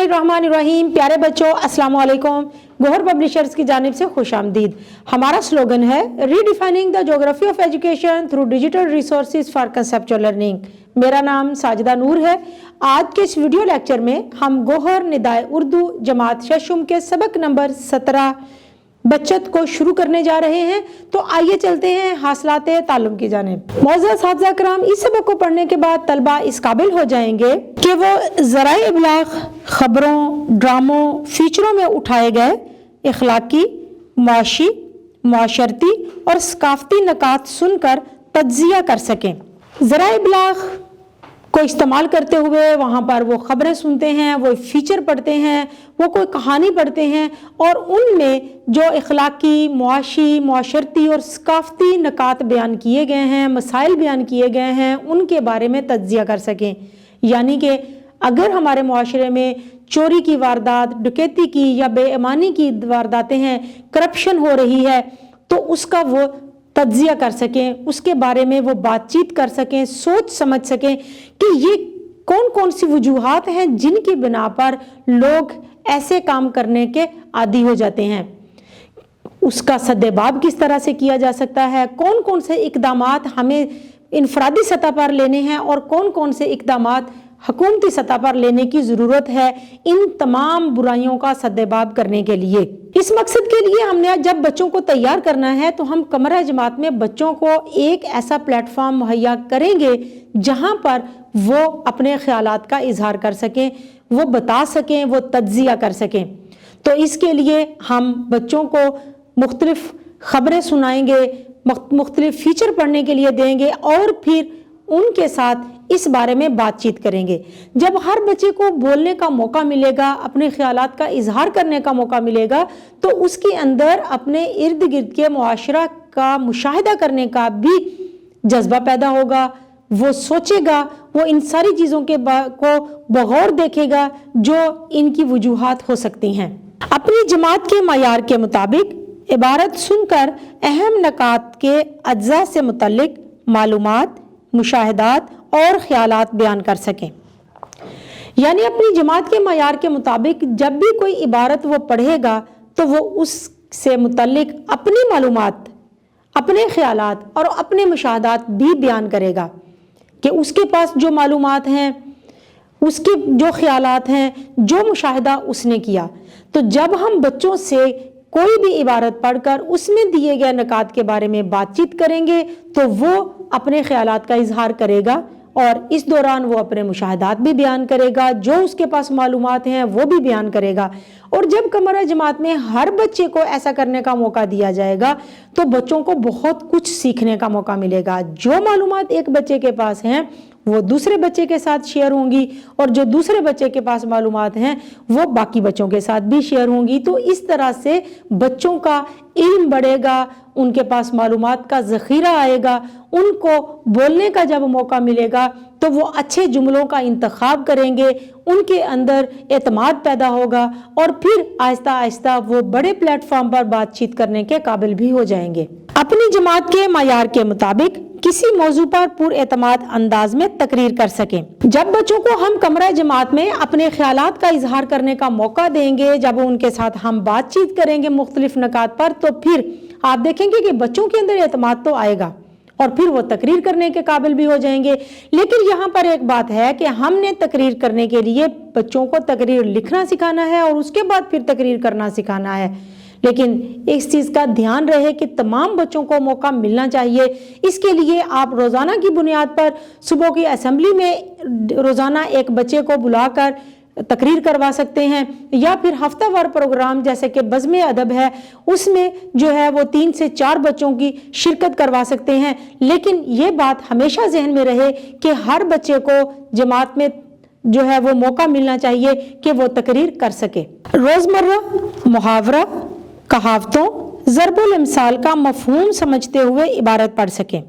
बिस्मिल्लाहिर्रहमानिर्रहीम। प्यारे बच्चों, अस्सलाम वालेकुम। गोहर पब्लिशर्स की जानिब से खुश आमदीद। हमारा स्लोगन है redefining the geography of education through digital resources for conceptual learning. मेरा नाम साजिदा नूर है। आज के इस वीडियो लेक्चर में हम गोहर निदाए उर्दू जमात शशुम के सबक नंबर 17 बचत को शुरू करने जा रहे हैं। तो आइए चलते हैं हासिलाते ताल्लुम की जानिब। मौजूद साथिया कराम, इस सबक को पढ़ने के बाद तलबा इस काबिल हो जाएंगे कि वो ज़राए इबलाग, खबरों, ड्रामों, फीचरों में उठाए गए इखलाकी, मुआशी, मुआशरती और सकाफती नकात सुनकर तज्जिया कर सकें। ज़राए इबलाग को इस्तेमाल करते हुए वहाँ पर वो खबरें सुनते हैं, वो फीचर पढ़ते हैं, वो कोई कहानी पढ़ते हैं और उनमें जो इखलाकी, मुआशी, मुआशरती और सकाफती नकात बयान किए गए हैं, मसाइल बयान किए गए हैं, उनके बारे में तज्जिया कर सकें। यानी कि अगर हमारे मुआशरे में चोरी की वारदात, डकैती की या बेईमानी की वारदातें हैं, करप्शन हो रही है, तो उसका वो तज्जिया कर सकें, उसके बारे में वो बातचीत कर सकें, सोच समझ सकें कि ये कौन कौन सी वजूहात हैं जिनकी बिना पर लोग ऐसे काम करने के आदी हो जाते हैं। उसका सद्देबाब किस तरह से किया जा सकता है, कौन कौन से इक़दामात हमें इनफरादी सतह पर लेने हैं और कौन कौन से इक़दामात हुकूमती सतह पर लेने की ज़रूरत है इन तमाम बुराइयों का सद्देबाब करने के लिए। इस मकसद के लिए हमने जब बच्चों को तैयार करना है तो हम कमरा जमात में बच्चों को एक ऐसा प्लेटफॉर्म मुहैया करेंगे जहां पर वो अपने ख्यालात का इजहार कर सकें, वो बता सकें, वो तज्जिया कर सकें। तो इसके लिए हम बच्चों को मुख्तलिफ खबरें सुनाएंगे, मुख्तलिफ फीचर पढ़ने के लिए देंगे और फिर उनके साथ इस बारे में बातचीत करेंगे। जब हर बच्चे को बोलने का मौका मिलेगा, अपने ख्यालात का इजहार करने का मौका मिलेगा, तो उसके अंदर अपने इर्द गिर्द के मुआशरा का मुशाहिदा करने का भी जज्बा पैदा होगा। वो सोचेगा, वो इन सारी चीज़ों के को बगौर देखेगा जो इनकी वजूहात हो सकती हैं। अपनी जमात के मयार के मुताबिक इबारत सुनकर अहम नकात के अज्जा से मुतल्लिक मालूमात, मुशाहिदात और ख्यालात बयान कर सकें। यानी अपनी जमात के मयार के मुताबिक जब भी कोई इबारत वो पढ़ेगा तो वो उससे मुतल्लिक अपनी मालूमात, अपने ख्यालात और अपने मुशाहिदात भी बयान करेगा कि उसके पास जो मालूमात हैं, उसके जो ख्यालात हैं, जो मुशाहिदा उसने किया। तो जब हम बच्चों से कोई भी इबारत पढ़कर उसमें दिए गए नकात के बारे में बातचीत करेंगे तो वो अपने ख्यालात का इजहार करेगा और इस दौरान वो अपने मुशाहिदात भी बयान करेगा, जो उसके पास मालूमात हैं वो भी बयान करेगा। और जब कमरा जमात में हर बच्चे को ऐसा करने का मौका दिया जाएगा तो बच्चों को बहुत कुछ सीखने का मौका मिलेगा। जो मालूमात एक बच्चे के पास हैं वो दूसरे बच्चे के साथ शेयर होंगी और जो दूसरे बच्चे के पास मालूमात हैं वो बाकी बच्चों के साथ भी शेयर होंगी। तो इस तरह से बच्चों का इल्म बढ़ेगा, उनके पास मालूमात का ज़ख़ीरा आएगा, उनको बोलने का जब मौका मिलेगा तो वो अच्छे जुमलों का इंतखाब करेंगे, उनके अंदर एतमाद पैदा होगा और फिर आहिस्ता आहिस्ता वो बड़े प्लेटफॉर्म पर बातचीत करने के काबिल भी हो जाएंगे। अपनी जमात के मयार के मुताबिक किसी मौजू पर पुरएतमाद अंदाज में तकरीर कर सकें। जब बच्चों को हम कमरा जमात में अपने ख्यालात का इजहार करने का मौका देंगे, जब उनके साथ हम बातचीत करेंगे मुख्तलिफ नकात पर, तो फिर आप देखेंगे कि बच्चों के अंदर एतमाद तो आएगा और फिर वो तकरीर करने के काबिल भी हो जाएंगे। लेकिन यहाँ पर एक बात है कि हमने तकरीर करने के लिए बच्चों को तकरीर लिखना सिखाना है और उसके बाद फिर तकरीर करना सिखाना है। लेकिन इस चीज़ का ध्यान रहे कि तमाम बच्चों को मौका मिलना चाहिए। इसके लिए आप रोज़ाना की बुनियाद पर सुबह की असेंबली में रोज़ाना एक बच्चे को बुलाकर तकरीर करवा सकते हैं या फिर हफ्तावार प्रोग्राम जैसे कि बज़्म अदब है उसमें जो है वो 3 से 4 बच्चों की शिरकत करवा सकते हैं। लेकिन ये बात हमेशा जहन में रहे कि हर बच्चे को जमात में जो है वो मौका मिलना चाहिए कि वो तकरीर कर सके। रोज़मर्रा मुहावरा, कहावतों, ज़रबुल इम्साल का मफ़हूम समझते हुए इबारत पढ़ सकें।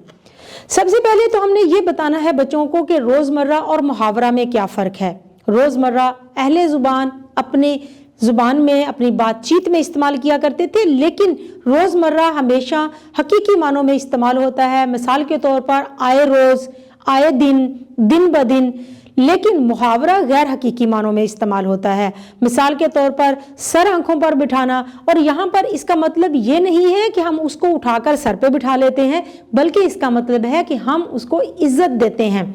सबसे पहले तो हमने ये बताना है बच्चों को कि रोज़मर्रा और मुहावरा में क्या फ़र्क है। रोज़मर्रा अहले ज़ुबान अपनी ज़ुबान में अपनी बातचीत में इस्तेमाल किया करते थे, लेकिन रोज़मर्रा हमेशा हकीकी मानों में इस्तेमाल होता है। मिसाल के तौर पर आए रोज़, आए दिन, दिन ब दिन। लेकिन मुहावरा गैर हकीकी मानों में इस्तेमाल होता है। मिसाल के तौर पर सर आंखों पर बिठाना, और यहाँ पर इसका मतलब ये नहीं है कि हम उसको उठाकर सर पे बिठा लेते हैं, बल्कि इसका मतलब है कि हम उसको इज्जत देते हैं।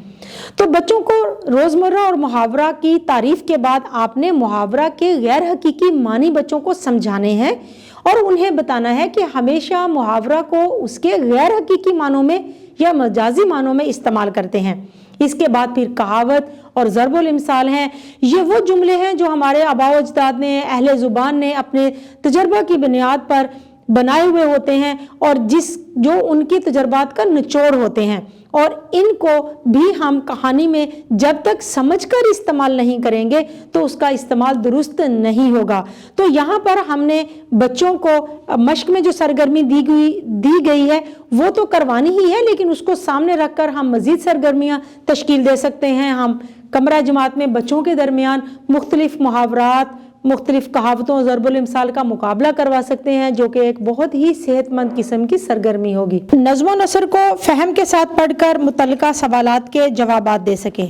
तो बच्चों को रोजमर्रा और मुहावरा की तारीफ के बाद आपने मुहावरा के गैर हकीकी मानी बच्चों को समझाने हैं और उन्हें बताना है कि हमेशा मुहावरा को उसके गैर हकीकी मानों में या मजाजी मानों में इस्तेमाल करते हैं। इसके बाद फिर कहावत और ज़रबुल इम्साल हैं। ये वो जुमले हैं जो हमारे आबा व अजदाद ने, अहले ज़ुबान ने अपने तजर्बा की बुनियाद पर बनाए हुए होते हैं और जो उनकी तजर्बात का निचोड़ होते हैं, और इनको भी हम कहानी में जब तक समझकर इस्तेमाल नहीं करेंगे तो उसका इस्तेमाल दुरुस्त नहीं होगा। तो यहाँ पर हमने बच्चों को मश्क में जो सरगर्मी दी गई है वो तो करवानी ही है, लेकिन उसको सामने रखकर हम मज़ीद सरगर्मियाँ तश्कील दे सकते हैं। हम कमरा जमात में बच्चों के दरमियान मुख्तलिफ मुहावरात, मुख्तलिफ कहावतों, ज़रबुल इम्साल का मुकाबला करवा सकते हैं, जो कि एक बहुत ही सेहतमंद किस्म की सरगर्मी होगी। नज़्म व नसर को फ़हम के साथ पढ़कर मुतल्लिका सवालात के जवाबात दे सके।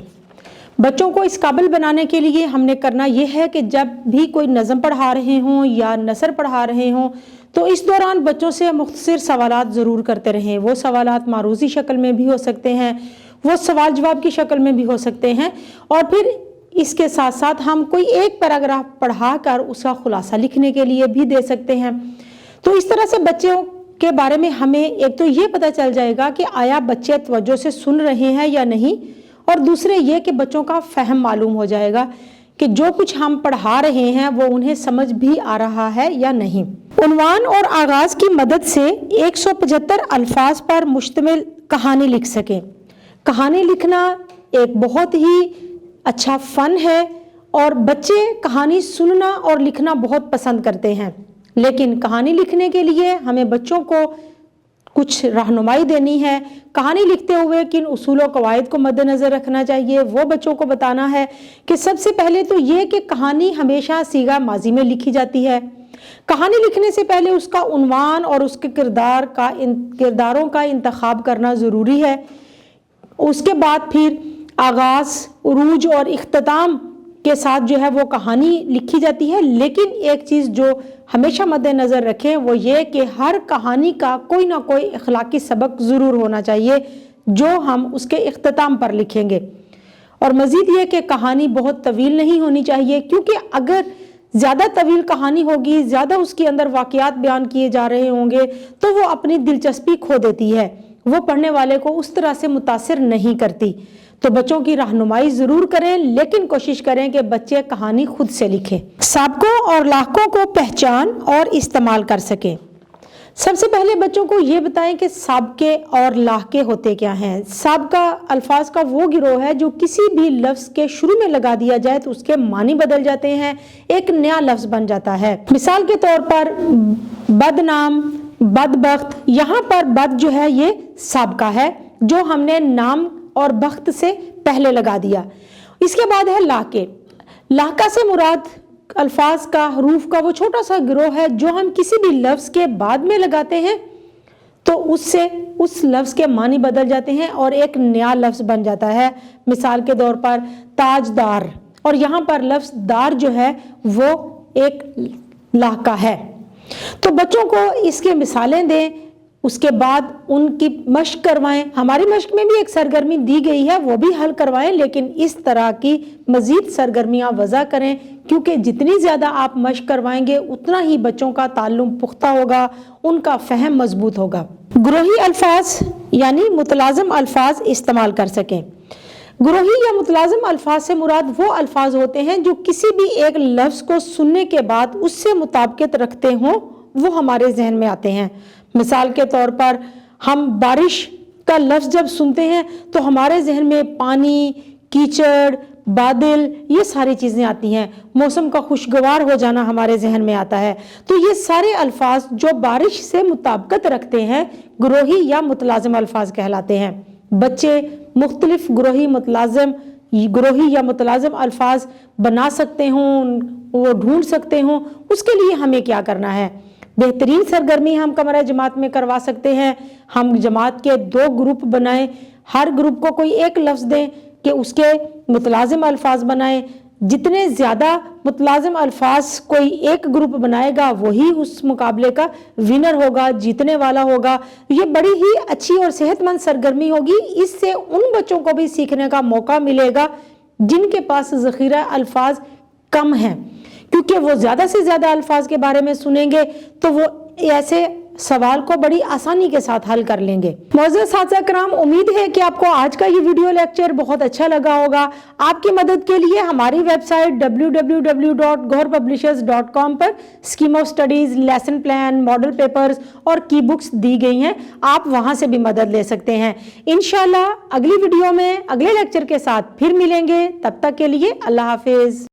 बच्चों को इस काबिल बनाने के लिए हमने करना यह है कि जब भी कोई नज़म पढ़ा रहे हों या नसर पढ़ा रहे हों तो इस दौरान बच्चों से मुख्तसर सवालात ज़रूर करते रहें। वो सवालात मारूज़ी शक्ल में भी हो सकते हैं, वो सवाल जवाब की शक्ल में भी हो सकते हैं, और फिर इसके साथ साथ हम कोई एक पैराग्राफ पढ़ाकर उसका खुलासा लिखने के लिए भी दे सकते हैं। तो इस तरह से बच्चों के बारे में हमें एक तो ये पता चल जाएगा कि आया बच्चे तवज्जो से सुन रहे हैं या नहीं, और दूसरे ये कि बच्चों का फ़हम मालूम हो जाएगा कि जो कुछ हम पढ़ा रहे हैं वो उन्हें समझ भी आ रहा है या नहीं। उन्वान और आगाज़ की मदद से 175 अल्फाज पर मुश्तमिल कहानी लिख सकें। कहानी लिखना एक बहुत ही अच्छा फ़न है और बच्चे कहानी सुनना और लिखना बहुत पसंद करते हैं, लेकिन कहानी लिखने के लिए हमें बच्चों को कुछ रहनुमाई देनी है। कहानी लिखते हुए किन उसूल व कवायद को मद्देनज़र रखना चाहिए वो बच्चों को बताना है कि सबसे पहले तो ये कि कहानी हमेशा सीगा माजी में लिखी जाती है। कहानी लिखने से पहले उसका उन्वान और उसके किरदारों का इंतखाब करना ज़रूरी है। उसके बाद फिर आगाज़, उरूज और इख्तिताम के साथ जो है वो कहानी लिखी जाती है। लेकिन एक चीज़ जो हमेशा मद्देनज़र रखें वो ये कि हर कहानी का कोई ना कोई अखलाकी सबक ज़रूर होना चाहिए जो हम उसके इख्तिताम पर लिखेंगे। और मज़ीद ये कि कहानी बहुत तवील नहीं होनी चाहिए, क्योंकि अगर ज़्यादा तवील कहानी होगी, ज़्यादा उसके अंदर वाक़यात बयान किए जा रहे होंगे तो वो अपनी दिलचस्पी खो देती है, वो पढ़ने वाले को उस तरह से मुतासिर नहीं करती। तो बच्चों की रहनुमाई ज़रूर करें, लेकिन कोशिश करें कि बच्चे कहानी खुद से लिखें। साबकों और लाहकों को पहचान और इस्तेमाल कर सकें। सबसे पहले बच्चों को ये बताएं कि साबके और लाहके होते क्या हैं। साबका अल्फाज का वो गिरोह है जो किसी भी लफ्ज़ के शुरू में लगा दिया जाए तो उसके मानी बदल जाते हैं, एक नया लफ्ज़ बन जाता है। मिसाल के तौर पर बदनाम, बदबख्त, यहाँ पर बद जो है ये साबका है जो हमने नाम और बख्त से पहले लगा दिया। इसके बाद है लाके। लाका से मुराद अल्फाज का, हरूफ का वो छोटा सा गिरोह है जो हम किसी भी लफ्ज़ के बाद में लगाते हैं तो उससे उस लफ्ज़ के मानी बदल जाते हैं और एक नया लफ्ज़ बन जाता है। मिसाल के तौर पर ताजदार, और यहाँ पर लफ्ज़ दार जो है वो एक लाका है। तो बच्चों को इसके मिसालें दें, उसके बाद उनकी मश्क करवाएं। हमारी मश्क में भी एक सरगर्मी दी गई है, वो भी हल करवाएं, लेकिन इस तरह की मज़ीद सरगर्मियाँ वज़ा करें, क्योंकि जितनी ज़्यादा आप मश्क करवाएंगे उतना ही बच्चों का ताल्लुम पुख्ता होगा, उनका फ़हम मजबूत होगा। गुरोही अल्फाज यानी मुतलाज़िम अल्फाज इस्तेमाल कर सकें। गुरोही या मुतलाज़िम अल्फाज से मुराद वो अल्फाज होते हैं जो किसी भी एक लफ्ज़ को सुनने के बाद उससे मुताबिकत रखते हों, वो हमारे जहन में आते हैं। मिसाल के तौर पर हम बारिश का लफ्ज़ जब सुनते हैं तो हमारे जहन में पानी, कीचड़, बादल, ये सारी चीज़ें आती हैं। मौसम का खुशगवार हो जाना हमारे जहन में आता है। तो ये सारे अल्फाज जो बारिश से मुताबिकत रखते हैं गुरोही या मुतलाज़िम अल्फाज कहलाते हैं। बच्चे मुख्तलिफ गुरोही या मुतलाज़िम अल्फाज बना सकते हों, वो ढूंढ सकते हों, उसके लिए हमें क्या करना है? बेहतरीन सरगर्मी हम कमरा जमात में करवा सकते हैं। हम जमात के 2 ग्रुप बनाएं, हर ग्रुप को कोई एक लफ्ज़ दें, کہ اس کے متلازم الفاظ بنائیں. جتنے زیادہ متلازم الفاظ کوئی ایک گروپ بنائے گا وہی اس مقابلے کا ونر ہوگا, جیتنے والا ہوگا. یہ بڑی ہی اچھی اور صحت مند سرگرمی ہوگی. اس سے ان بچوں کو بھی سیکھنے کا موقع ملے گا جن کے پاس ذخیرہ الفاظ کم ہیں, کیونکہ وہ زیادہ سے زیادہ الفاظ کے بارے میں سنیں گے تو وہ ایسے سوال کو بڑی آسانی کے ساتھ حل کر لیں گے. معزز اساتذہ کرام, امید ہے کہ آپ کو آج کا یہ ویڈیو لیکچر بہت اچھا لگا ہوگا. آپ کی مدد کے لیے ہماری ویب سائٹ www.goharpublishers.com پر scheme of studies, lesson plan, model papers اور کی بکس دی گئی ہیں. آپ وہاں سے بھی مدد لے سکتے ہیں. انشاءاللہ اگلی ویڈیو میں اگلے لیکچر کے ساتھ پھر ملیں گے. تب تک کے لیے اللہ حافظ.